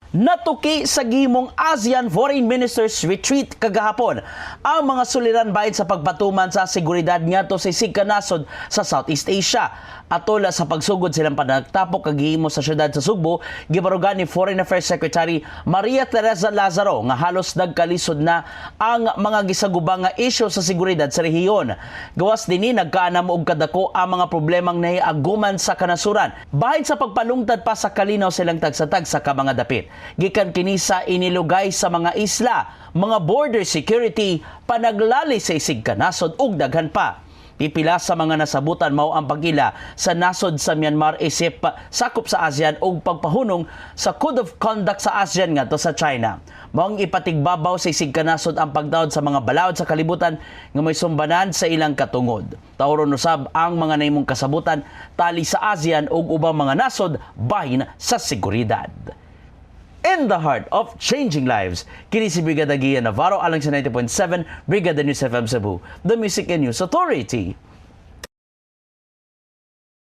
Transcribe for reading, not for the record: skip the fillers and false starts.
Natuki sa gihimong ASEAN Foreign Ministers Retreat kagahapon ang mga suliran bahin sa pagpatuman sa seguridad ngadto sa isig ka nasod sa Southeast Asia. Atol sa pagsugod silang panagtapok kagihimo sa syudad sa Sugbo, gibarugan ni Foreign Affairs Secretary Maria Teresa Lazaro nga halos nagkalisod na ang mga gisagubang nga isyu sa seguridad sa rehiyon. Gawas dinhi nagkaanam og kadako ang mga problemang nahiaguman sa kanasuran bahin sa pagpalungtad pa sa kalinaw silang tag-sa-tag sa mga dapit. Gikan kini sa inilugay sa mga isla, mga border security, panaglali sa isig kanasod ug daghan pa. Pipila sa mga nasabutan mao ang pagila sa nasod sa Myanmar isip sakop sa ASEAN ug pagpahunong sa Code of Conduct sa ASEAN ngadto sa China. Maong ipatigbabaw sa isig kanasod ang pagdaod sa mga balaod sa kalibutan nga may sumbanan sa ilang katungod. Tauron usab ang mga nahimong kasabutan tali sa ASEAN ug ubang mga nasod bahin sa seguridad. In the heart of changing lives, kini si Brigada Gian Navarro alang sa 90.7 Brigada News FM Cebu, the Music and News Authority.